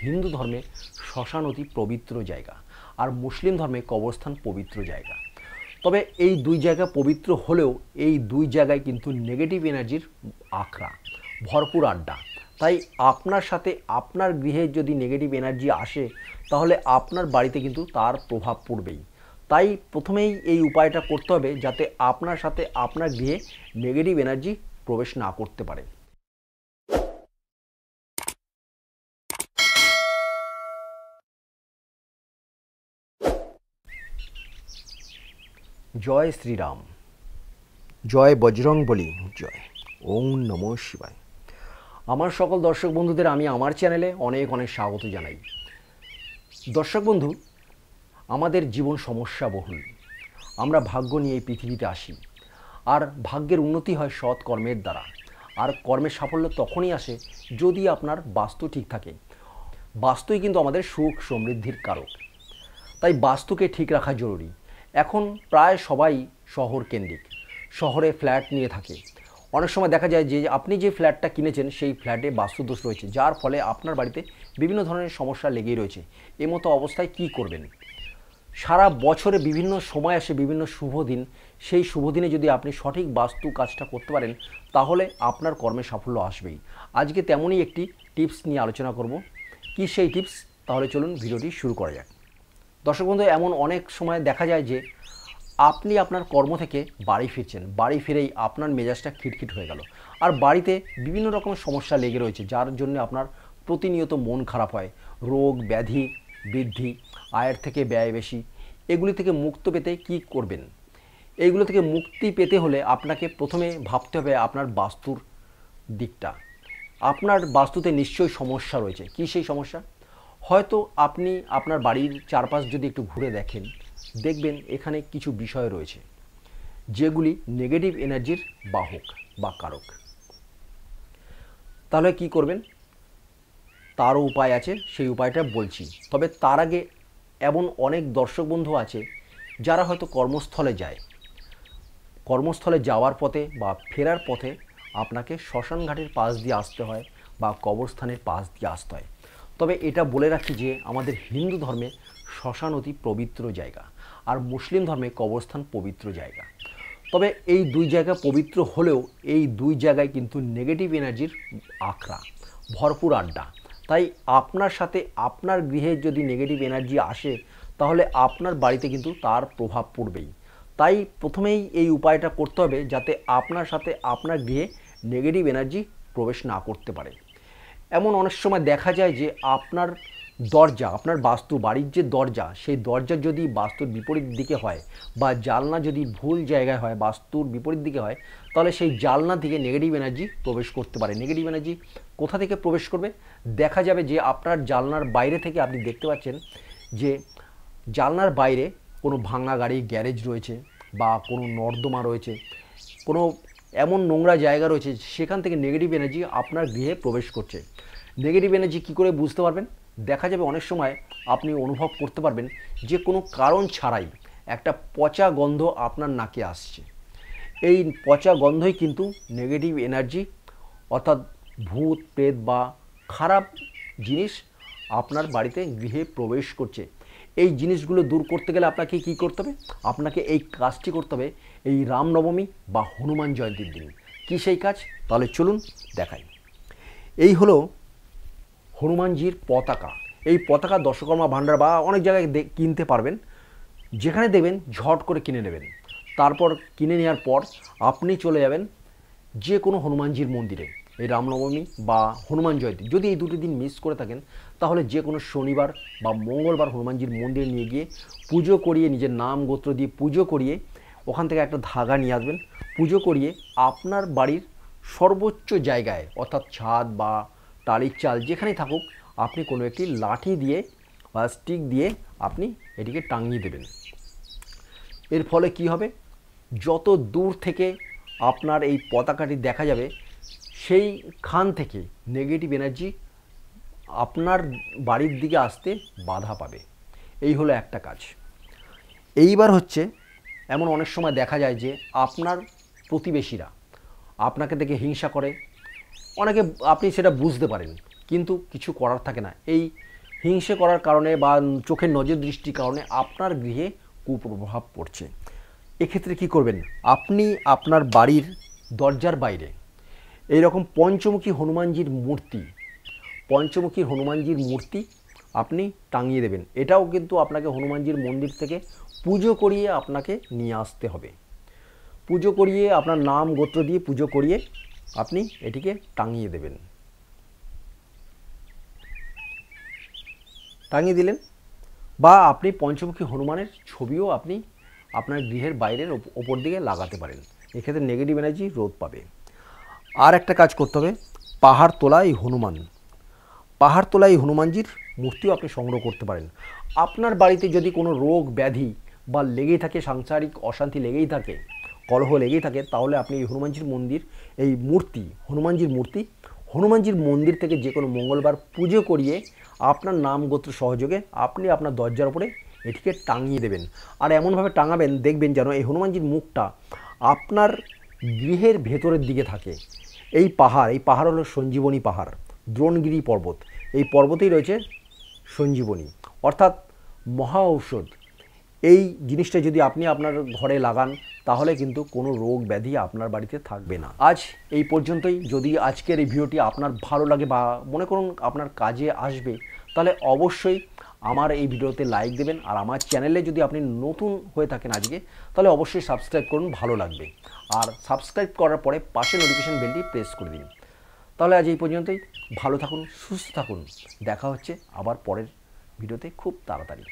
হিন্দু ধর্মে শ্মশান অতি পবিত্র জায়গা, আর মুসলিম ধর্মে কবরস্থান পবিত্র জায়গা। তবে এই দুই জায়গা পবিত্র হলেও এই দুই জায়গায় কিন্তু নেগেটিভ এনার্জির আখড়া, ভরপুর আড্ডা। তাই আপনার সাথে আপনার গৃহে যদি নেগেটিভ এনার্জি আসে তাহলে আপনার বাড়িতে কিন্তু তার প্রভাব পড়বেই। তাই প্রথমেই এই উপায়টা করতে হবে যাতে আপনার সাথে আপনার গৃহে নেগেটিভ এনার্জি প্রবেশ না করতে পারে। জয় শ্রীরাম, জয় বজরংবলী, জয় ওম নমঃ শিবায়। আমার সকল দর্শক বন্ধুদের আমি আমার চ্যানেলে অনেক অনেক স্বাগত জানাই। দর্শক বন্ধু, আমাদের জীবন সমস্যা বহুল। আমরা ভাগ্য নিয়ে এই পৃথিবীতে আসি, আর ভাগ্যের উন্নতি হয় সৎ কর্মের দ্বারা। আর কর্মের সাফল্য তখনই আসে যদি আপনার বাস্তু ঠিক থাকে। বাস্তুই কিন্তু আমাদের সুখ সমৃদ্ধির কারক। তাই বাস্তুকে ঠিক রাখা জরুরি। এখন প্রায় সবাই শহর কেন্দ্রিক, শহরে ফ্ল্যাট নিয়ে থাকে। অনেক সময় দেখা যায় যে আপনি যে ফ্ল্যাটটা কিনেছেন সেই ফ্ল্যাটে বাস্তুদোষ রয়েছে, যার ফলে আপনার বাড়িতে বিভিন্ন ধরনের সমস্যা লেগেই রয়েছে। এমতো অবস্থায় কি করবেন? সারা বছরে বিভিন্ন সময় আসে, বিভিন্ন শুভ দিন। সেই শুভ দিনে যদি আপনি সঠিক বাস্তু কাজটা করতে পারেন তাহলে আপনার কর্মে সাফল্য আসবেই। আজকে তেমনই একটি টিপস নিয়ে আলোচনা করব। কি সেই টিপস? তাহলে চলুন ভিডিওটি শুরু করা যাক। দর্শক বন্ধু, এমন অনেক সময় দেখা যায় যে আপনি আপনার কর্ম থেকে বাড়ি ফিরছেন, বাড়ি ফিরেই আপনার মেজাজটা খিটখিট হয়ে গেল, আর বাড়িতে বিভিন্ন রকম সমস্যা লেগে রয়েছে, যার জন্য আপনার প্রতিনিয়ত মন খারাপ হয়। রোগ ব্যাধি বৃদ্ধি, আয়ের থেকে ব্যয় বেশি। এগুলি থেকে মুক্ত পেতে কি করবেন? এইগুলো থেকে মুক্তি পেতে হলে আপনাকে প্রথমে ভাবতে হবে আপনার বাস্তুর দিকটা। আপনার বাস্তুতে নিশ্চয়ই সমস্যা রয়েছে। কি সেই সমস্যা? হয়তো আপনি আপনার বাড়ির চারপাশ যদি একটু ঘুরে দেখেন, দেখবেন এখানে কিছু বিষয় রয়েছে যেগুলি নেগেটিভ এনার্জির বাহক বা কারক। তাহলে কি করবেন? তারও উপায় আছে, সেই উপায়টা বলছি। তবে তার আগে এমন অনেক দর্শক বন্ধু আছে যারা হয়তো কর্মস্থলে যায়, কর্মস্থলে যাওয়ার পথে বা ফেরার পথে আপনাকে শ্মশান ঘাটের পাশ দিয়ে আসতে হয় বা কবরস্থানের পাশ দিয়ে আসতে হয়। তবে এটা বলে রাখি যে আমাদের হিন্দু ধর্মে শ্মশান অতি পবিত্র জায়গা, আর মুসলিম ধর্মে কবরস্থান পবিত্র জায়গা। তবে এই দুই জায়গা পবিত্র হলেও এই দুই জায়গায় কিন্তু নেগেটিভ এনার্জির আখড়া, ভরপুর আড্ডা। তাই আপনার সাথে আপনার গৃহে যদি নেগেটিভ এনার্জি আসে তাহলে আপনার বাড়িতে কিন্তু তার প্রভাব পড়বেই। তাই প্রথমেই এই উপায়টা করতে হবে যাতে আপনার সাথে আপনার গৃহে নেগেটিভ এনার্জি প্রবেশ না করতে পারে। এমন অনেক সময় দেখা যায় যে আপনার দরজা, আপনার বাস্তু বাড়ির যে দরজা, সেই দরজা যদি বাস্তুর বিপরীত দিকে হয় বা জানলা যদি ভুল জায়গায় হয়, বাস্তুর বিপরীত দিকে হয়, তাহলে সেই জানলা থেকে নেগেটিভ এনার্জি প্রবেশ করতে পারে। নেগেটিভ এনার্জি কোথা থেকে প্রবেশ করবে? দেখা যাবে যে আপনার জানলার বাইরে থেকে আপনি দেখতে পাচ্ছেন যে জানলার বাইরে কোনো ভাঙা গাড়ি গ্যারেজ রয়েছে বা কোনো নর্দমা রয়েছে, কোনো এমন নোংরা জায়গা রয়েছে, সেখান থেকে নেগেটিভ এনার্জি আপনার গৃহে প্রবেশ করছে। নেগেটিভ এনার্জি কী করে বুঝতে পারবেন? দেখা যাবে অনেক সময় আপনি অনুভব করতে পারবেন যে কোনো কারণ ছাড়াই একটা পচা গন্ধ আপনার নাকে আসছে। এই পচা গন্ধই কিন্তু নেগেটিভ এনার্জি, অর্থাৎ ভূত প্রেত বা খারাপ জিনিস আপনার বাড়িতে গৃহে প্রবেশ করছে। এই জিনিসগুলো দূর করতে গেলে আপনাকে কী করতে হবে? আপনাকে এই কাজটি করতে হবে এই রামনবমী বা হনুমান জয়ন্তীর দিন। কী সেই কাজ? তাহলে চলুন দেখাই। এই হলো হনুমানজির পতাকা। এই পতাকা দশকর্মা ভাণ্ডার বা অনেক জায়গায় কিনতে পারবেন। যেখানে দেবেন ঝট করে কিনে নেবেন। তারপর কিনে নেওয়ার পর আপনি চলে যাবেন যে কোনো হনুমানজির মন্দিরে। এই রামনবমী বা হনুমান জয়ন্তী যদি এই দুটি দিন মিস করে থাকেন তাহলে যে কোনো শনিবার বা মঙ্গলবার হনুমানজির মন্দিরে নিয়ে গিয়ে পুজো করিয়ে, নিজের নাম গোত্র দিয়ে পুজো করিয়ে, ওখান থেকে একটা ধাগা নিয়ে আসবেন। পুজো করিয়ে আপনার বাড়ির সর্বোচ্চ জায়গায়, অর্থাৎ ছাদ বা টালির চাল যেখানেই থাকুক, আপনি কোনো একটি লাঠি দিয়ে বা স্টিক দিয়ে আপনি এটিকে টাঙিয়ে দেবেন। এর ফলে কি হবে? যত দূর থেকে আপনার এই পতাকাটি দেখা যাবে সেইখান থেকে নেগেটিভ এনার্জি আপনার বাড়ির দিকে আসতে বাধা পাবে। এই হলো একটা কাজ। এইবার হচ্ছে, এমন অনেক সময় দেখা যায় যে আপনার প্রতিবেশীরা আপনাকে দেখে হিংসা করে। অনেকে আপনি সেটা বুঝতে পারেন, কিন্তু কিছু করার থাকে না। এই হিংসে করার কারণে বা চোখের নজর দৃষ্টির কারণে আপনার গৃহে কুপ্রভাব পড়ছে। এক্ষেত্রে কি করবেন, আপনি আপনার বাড়ির দরজার বাইরে এইরকম পঞ্চমুখী হনুমানজির মূর্তি আপনি টাঙিয়ে দেবেন। এটাও কিন্তু আপনাকে হনুমানজির মন্দির থেকে পুজো করিয়ে আপনাকে নিয়ে আসতে হবে। পুজো করিয়ে আপনার নাম গোত্র দিয়ে পুজো করিয়ে আপনি এটিকে টাঙিয়ে দেবেন। টাঙিয়ে দিলেন, বা আপনি পঞ্চমুখী হনুমানের ছবিও আপনি আপনার গৃহের বাইরের ওপর দিকে লাগাতে পারেন। এক্ষেত্রে নেগেটিভ এনার্জি রোধ পাবে। আর একটা কাজ করতে হবে, পাহাড়তলা এই হনুমানজির মূর্তিও আপনি সংগ্রহ করতে পারেন। আপনার বাড়িতে যদি কোনো রোগ ব্যাধি বা লেগেই থাকে, সাংসারিক অশান্তি লেগেই থাকে, কলহ লেগেই থাকে, তাহলে আপনি এই হনুমানজির মন্দির থেকে যে কোনো মঙ্গলবার পুজো করিয়ে আপনার নাম গোত্র সহযোগে আপনি আপনার দরজার উপরে এটিকে টাঙিয়ে দেবেন। আর এমনভাবে টাঙাবেন, দেখবেন যেন এই হনুমানজির মুখটা আপনার গৃহের ভেতরের দিকে থাকে। এই পাহাড় হলো সঞ্জীবনী পাহাড়, দ্রোণগিরি পর্বত। এই পর্বতেই রয়েছে সঞ্জীবনী, অর্থাৎ মহা ঔষধ। এই জিনিসটা যদি আপনি আপনার ঘরে লাগান, তাহলে কিন্তু কোনো রোগ ব্যাধি আপনার বাড়িতে থাকবে না। আজ এই পর্যন্তই। যদি আজকের এই ভিডিওটি আপনার ভালো লাগে বা মনে করুন আপনার কাজে আসবে, তাহলে অবশ্যই আমার এই ভিডিওতে লাইক দেবেন। আর আমার চ্যানেলে যদি আপনি নতুন হয়ে থাকেন আজকে, তাহলে অবশ্যই সাবস্ক্রাইব করুন, ভালো লাগবে। আর সাবস্ক্রাইব করার পরে পাশে নোটিফিকেশন বেলটি প্রেস করে দিন। তাহলে আজ এই পর্যন্তই। ভালো থাকুন, সুস্থ থাকুন। দেখা হচ্ছে আবার পরের ভিডিওতে খুব তাড়াতাড়ি।